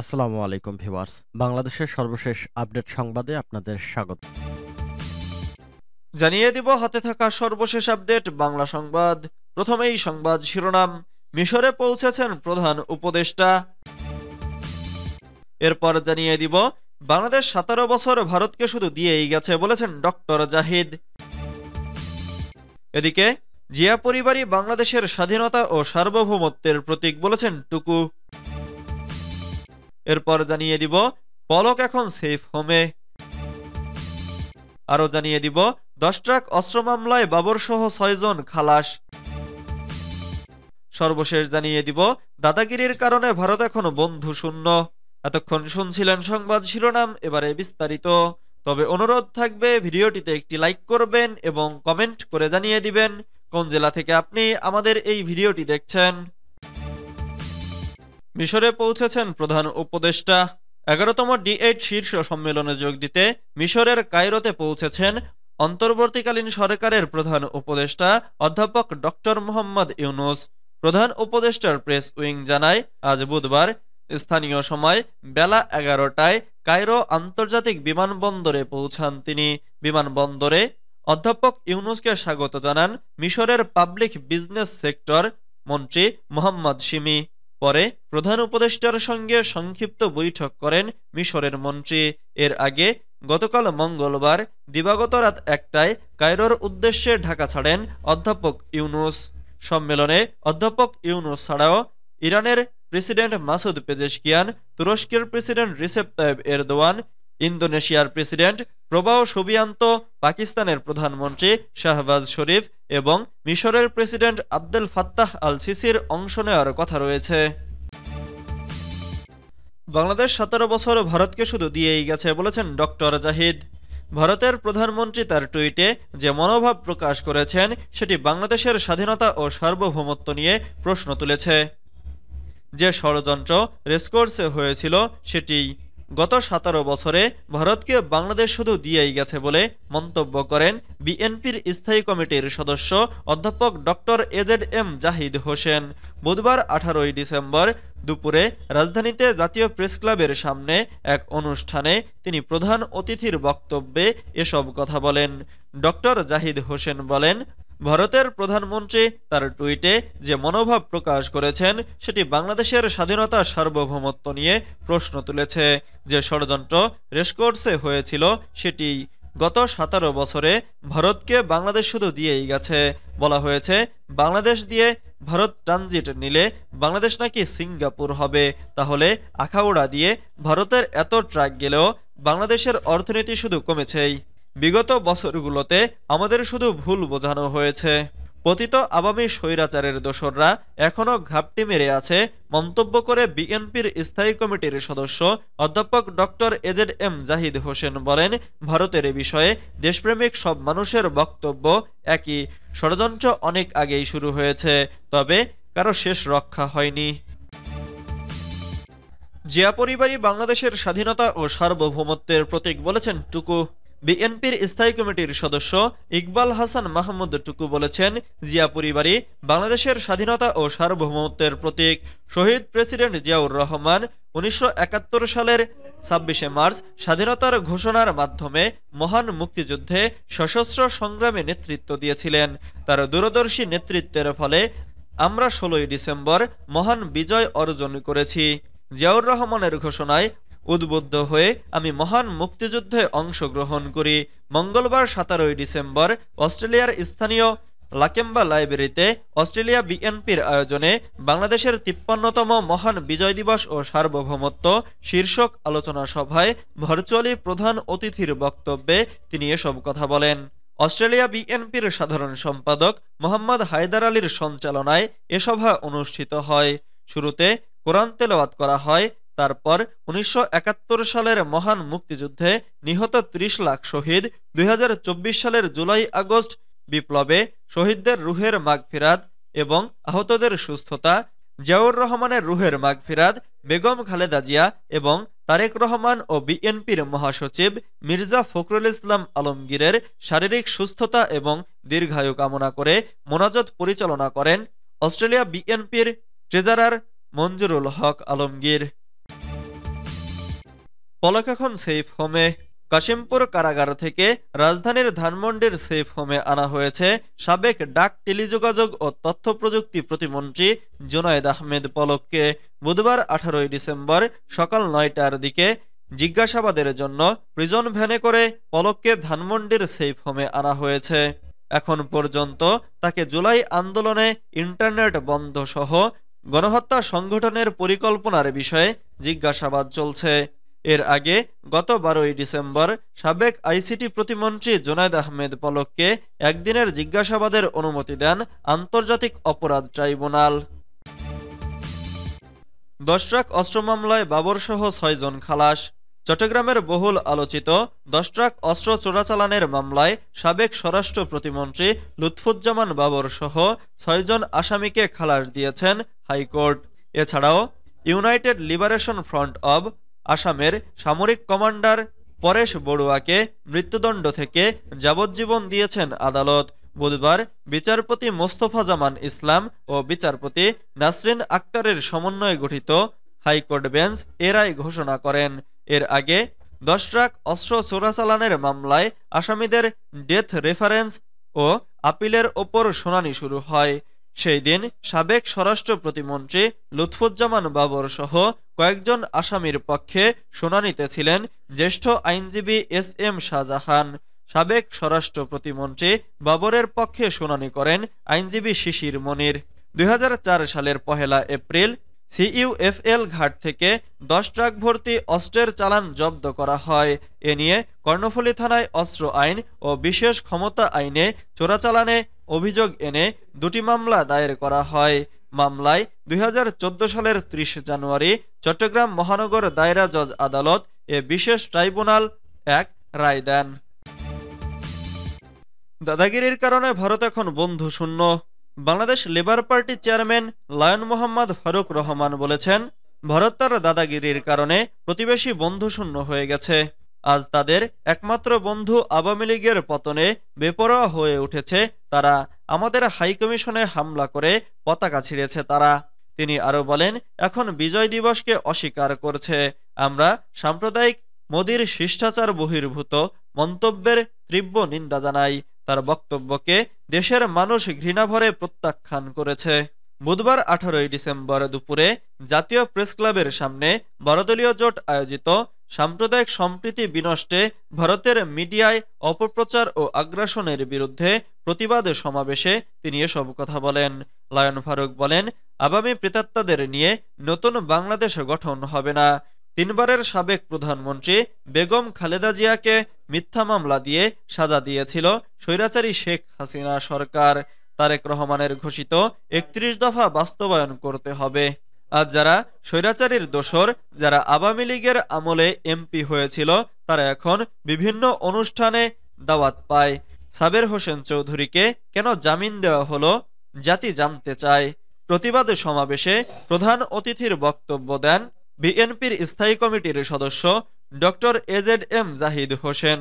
আসসালামু আলাইকুম ভিউয়ার্স। বাংলাদেশের সর্বশেষ আপডেট সংবাদে আপনাদের স্বাগত। জানিয়ে দিব হাতে থাকা সর্বশেষ আপডেট বাংলা সংবাদ। প্রথমেই সংবাদ শিরোনাম। মিশরে পৌঁছেছেন প্রধান উপদেষ্টা। এরপর জানিয়ে দিব বাংলাদেশ 17 বছর ভারতকে শুধু দিয়েই গেছে বলেছেন ডক্টর জাহিদ। এদিকে জিয়া পরিবারই বাংলাদেশের স্বাধীনতা ও সার্বভৌমত্বের প্রতীক বলেছেন টুকু। এরপর জানিয়ে দিব পলক এখন সেফ হোমে। আরও জানিয়ে দিব 10 ট্রাক অস্ত্র মামলায় বাবর সহ 6 জন খালাস। সর্বশেষ জানিয়ে দিব দাদাগিরির কারণে ভারত এখন বন্ধু শূন্য। এতক্ষণ শুনছিলেন সংবাদ শিরোনাম, এবারে বিস্তারিত। তবে অনুরোধ থাকবে ভিডিওটিতে একটি লাইক করবেন এবং কমেন্ট করে জানিয়ে দিবেন কোন জেলা থেকে আপনি আমাদের এই ভিডিওটি দেখছেন। মিশরে পৌঁছেছেন প্রধান উপদেষ্টা। 11তম D8 শীর্ষ সম্মেলনে যোগ দিতে মিশরের কায়রোতে পৌঁছেছেন অন্তর্বর্তীকালীন সরকারের প্রধান উপদেষ্টা অধ্যাপক ডক্টর মোহাম্মদ ইউনূস। প্রধান উপদেষ্টার প্রেস উইং জানায়, আজ বুধবার স্থানীয় সময় বেলা 11টায় কায়রো আন্তর্জাতিক বিমানবন্দরে পৌঁছান তিনি। বিমানবন্দরে অধ্যাপক ইউনূসকে স্বাগত জানান মিশরের পাবলিক বিজনেস সেক্টর মন্ত্রী মোহাম্মদ শিমি। পরে প্রধান উপদেষ্টার সঙ্গে সংক্ষিপ্ত বৈঠক করেন মিশরের মন্ত্রী। এর আগে গতকাল মঙ্গলবার দিবাগত রাত 1টায় কায়রোর উদ্দেশ্যে ঢাকা ছাড়েন অধ্যাপক ইউনূস। সম্মেলনে অধ্যাপক ইউনূস ছাড়াও ইরানের প্রেসিডেন্ট মাসুদ পেজেশকিয়ান, তুরস্কের প্রেসিডেন্ট রিসেপ তাইব এরদোয়ান, ইন্দোনেশিয়ার প্রেসিডেন্ট প্রবাও সুবিয়ান্ত, পাকিস্তানের প্রধানমন্ত্রী শাহবাজ শরীফ এবং মিশরের প্রেসিডেন্ট আবদেল ফাত্তাহ আল সিসির অংশ নেওয়ার কথা রয়েছে। বাংলাদেশ 17 বছর ভারতকে শুধু দিয়েই গেছে বলেছেন ডক্টর জাহিদ। ভারতের প্রধানমন্ত্রী তার টুইটে যে মনোভাব প্রকাশ করেছেন সেটি বাংলাদেশের স্বাধীনতা ও সার্বভৌমত্ব নিয়ে প্রশ্ন তুলেছে। যে ষড়যন্ত্র রেসকোর্সে হয়েছিল সেটি গত 17 বছরে ভারতকে বাংলাদেশ শুধু দিয়েই গেছে বলে মন্তব্য করেন বিএনপির স্থায়ী কমিটির সদস্য অধ্যাপক ডক্টর AZM জাহিদ হোসেন। বুধবার 18 ডিসেম্বর দুপুরে রাজধানীতে জাতীয় প্রেসক্লাবের সামনে এক অনুষ্ঠানে তিনি প্রধান অতিথির বক্তব্যে এসব কথা বলেন। ডক্টর জাহিদ হোসেন বলেন, ভারতের প্রধানমন্ত্রী তার টুইটে যে মনোভাব প্রকাশ করেছেন সেটি বাংলাদেশের স্বাধীনতা সার্বভৌমত্ব নিয়ে প্রশ্ন তুলেছে। যে ষড়যন্ত্র রেসকোর্সে হয়েছিল সেটি গত 17 বছরে ভারতকে বাংলাদেশ শুধু দিয়েই গেছে। বলা হয়েছে বাংলাদেশ দিয়ে ভারত ট্রানজিট নিলে বাংলাদেশ নাকি সিঙ্গাপুর হবে। তাহলে আখাউড়া দিয়ে ভারতের এত ট্রাক গেলেও বাংলাদেশের অর্থনীতি শুধু কমেছেই। বিগত বছরগুলোতে আমাদের শুধু ভুল বোঝানো হয়েছে। পতিত আওয়ামী স্বৈরাচারের দোসররা এখনও ঘাপটি মেরে আছে মন্তব্য করে বিএনপির স্থায়ী কমিটির সদস্য অধ্যাপক ডক্টর AZM জাহিদ হোসেন বলেন, ভারতের বিষয়ে দেশপ্রেমিক সব মানুষের বক্তব্য একই, ষড়যন্ত্র অনেক আগেই শুরু হয়েছে, তবে কারো শেষ রক্ষা হয়নি। জিয়া পরিবারই বাংলাদেশের স্বাধীনতা ও সার্বভৌমত্বের প্রতীক বলেছেন টুকু। বিএনপির স্থায়ী কমিটির সদস্য ইকবাল হাসান মাহমুদ টুকু বলেছেন, জিয়া পরিবারই বাংলাদেশের স্বাধীনতা ও সার্বভৌমত্বের প্রতীক। শহীদ প্রেসিডেন্ট জিয়াউর রহমান 1971 সালের 26শে মার্চ স্বাধীনতার ঘোষণার মাধ্যমে মহান মুক্তিযুদ্ধে সশস্ত্র সংগ্রামে নেতৃত্ব দিয়েছিলেন। তার দূরদর্শী নেতৃত্বের ফলে আমরা 16ই ডিসেম্বর মহান বিজয় অর্জন করেছি। জিয়াউর রহমানের ঘোষণায় উদ্বুদ্ধ হয়ে আমি মহান মুক্তিযুদ্ধে অংশগ্রহণ করি। মঙ্গলবার 17 ডিসেম্বর অস্ট্রেলিয়ার স্থানীয় লাকেম্বা লাইব্রেরিতে অস্ট্রেলিয়া বিএনপির আয়োজনে বাংলাদেশের 53তম মহান বিজয় দিবস ও সার্বভৌমত্ব শীর্ষক আলোচনা সভায় ভার্চুয়ালি প্রধান অতিথির বক্তব্যে তিনি এসব কথা বলেন। অস্ট্রেলিয়া বিএনপির সাধারণ সম্পাদক মোহাম্মদ হায়দার আলীর সঞ্চালনায় এ সভা অনুষ্ঠিত হয়। শুরুতে কোরআন তেলাওয়াত করা হয়। তারপর 1971 সালের মহান মুক্তিযুদ্ধে নিহত 30 লাখ শহীদ, 2024 সালের জুলাই আগস্ট বিপ্লবে শহীদদের রুহের মাগফিরাত এবং আহতদের সুস্থতা, জিয়াউর রহমানের রুহের মাগফিরাত, বেগম খালেদা জিয়া এবং তারেক রহমান ও বিএনপির মহাসচিব মির্জা ফখরুল ইসলাম আলমগীরের শারীরিক সুস্থতা এবং দীর্ঘায়ু কামনা করে মোনাজাত পরিচালনা করেন অস্ট্রেলিয়া বিএনপির ট্রেজারার মঞ্জুরুল হক আলমগীর। পলক এখন সেফ হোমে। কাশিমপুর কারাগার থেকে রাজধানীর ধানমন্ডির সেফ হোমে আনা হয়েছে সাবেক ডাক, টেলিযোগাযোগ ও তথ্য প্রযুক্তি প্রতিমন্ত্রী জুনায়েদ আহমেদ পলককে। বুধবার 18 ডিসেম্বর সকাল 9টার দিকে জিজ্ঞাসাবাদের জন্য প্রিজন ভ্যানে করে পলককে ধানমন্ডির সেফ হোমে আনা হয়েছে। এখন পর্যন্ত তাকে জুলাই আন্দোলনে ইন্টারনেট বন্ধ সহ গণহত্যা সংগঠনের পরিকল্পনার বিষয়ে জিজ্ঞাসাবাদ চলছে। এর আগে গত 12 ডিসেম্বর সাবেক আইসিটি প্রতিমন্ত্রী জুনায়েদ আহমেদ পলককে একদিনের জিজ্ঞাসাবাদের অনুমতি দেন আন্তর্জাতিক অপরাধ ট্রাইব্যুনাল। 10 ট্রাক অস্ত্র মামলায় বাবরসহ 6 জন খালাস। চট্টগ্রামের বহুল আলোচিত 10 ট্রাক অস্ত্র চোরাচালানের মামলায় সাবেক স্বরাষ্ট্র প্রতিমন্ত্রী লুৎফুজ্জামান বাবর সহ 6 জন আসামিকে খালাস দিয়েছেন হাইকোর্ট। এছাড়াও ইউনাইটেড লিবারেশন ফ্রন্ট অব আসামের সামরিক কমান্ডার পরেশ বড়ুয়াকে মৃত্যুদণ্ড থেকে যাবজ্জীবন দিয়েছেন আদালত। বুধবার বিচারপতি মোস্তফা জামান ইসলাম ও বিচারপতি নাসরিন আক্তারের সমন্বয়ে গঠিত হাইকোর্ট বেঞ্চ এ রায় ঘোষণা করেন। এর আগে 10 ট্রাক অস্ত্র চোরাচালানের মামলায় আসামিদের ডেথ রেফারেন্স ও আপিলের ওপর শুনানি শুরু হয়। সেই দিন সাবেক স্বরাষ্ট্র প্রতিমন্ত্রী লুৎফুজ্জামান বাবর সহ কয়েকজন আসামির পক্ষে শুনানিতে ছিলেন জ্যেষ্ঠ আইনজীবী এস.এম. শাহজাহান। সাবেক স্বরাষ্ট্র প্রতিমন্ত্রী বাবরের পক্ষে শুনানি করেন আইনজীবী শিশির মনির। 2004 সালের 1 এপ্রিল সিইউএফএল ঘাট থেকে 10 ট্রাক ভর্তি অস্ত্রের চালান জব্দ করা হয়। এ নিয়ে কর্ণফুলী থানায় অস্ত্র আইন ও বিশেষ ক্ষমতা আইনে চোরাচালানে অভিযোগ এনে 2টি মামলা দায়ের করা হয়। মামলায় 2014 সালের 30 জানুয়ারি চট্টগ্রাম মহানগর দায়রা জজ আদালত এ বিশেষ ট্রাইব্যুনাল 1 রায় দেন। দাদাগিরির কারণে ভারত এখন বন্ধু শূন্য। Bangladesh Labour Party chairman Lion Mohammad Faruk Rahman বলেছেন, ভারত তার দাদাগিরির কারণে প্রতিবেশী বন্ধুশূন্য হয়ে গেছে। আজ তাদের একমাত্র বন্ধু আওয়ামী লীগের পতনে বেপরোয়া হয়ে উঠেছে তারা। আমাদের হাইকমিশনে হামলা করে পতাকা ছিঁড়েছে তারা। তিনি আরও বলেন, এখন বিজয় দিবসকে অস্বীকার করছে। আমরা সাম্প্রদায়িক মোদির শিষ্টাচার বহির্ভূত মন্তব্যের তীব্র নিন্দা জানাই। তার বক্তব্যকে দেশের মানুষ ঘৃণাভরে প্রত্যাখ্যান করেছে। বুধবার 18 ডিসেম্বর দুপুরে জাতীয় প্রেসক্লাবের সামনে 12 দলীয় জোট আয়োজিত সাম্প্রদায়িক সম্প্রীতি বিনষ্টে ভারতের মিডিয়ায় অপপ্রচার ও আগ্রাসনের বিরুদ্ধে প্রতিবাদ সমাবেশে তিনি এসব কথা বলেন। লায়ন ফারুক বলেন, আগামী প্রেতাত্মাদের নিয়ে নতুন বাংলাদেশ গঠন হবে না। 3 বারের সাবেক প্রধানমন্ত্রী বেগম খালেদা জিয়াকে মিথ্যা মামলা দিয়ে সাজা দিয়েছিল স্বৈরাচারী শেখ হাসিনা সরকার। তারেক রহমানের ঘোষিত 31 দফা বাস্তবায়ন করতে হবে। আজ যারা স্বৈরাচারীর দোসর, যারা আওয়ামী লীগের আমলে এমপি হয়েছিল, তারা এখন বিভিন্ন অনুষ্ঠানে দাওয়াত পায়। সাবের হোসেন চৌধুরীকে কেন জামিন দেওয়া হলো জাতি জানতে চায়। প্রতিবাদ সমাবেশে প্রধান অতিথির বক্তব্য দেন বিএনপির স্থায়ী কমিটির সদস্য doctor AZ M Zahid Hossain.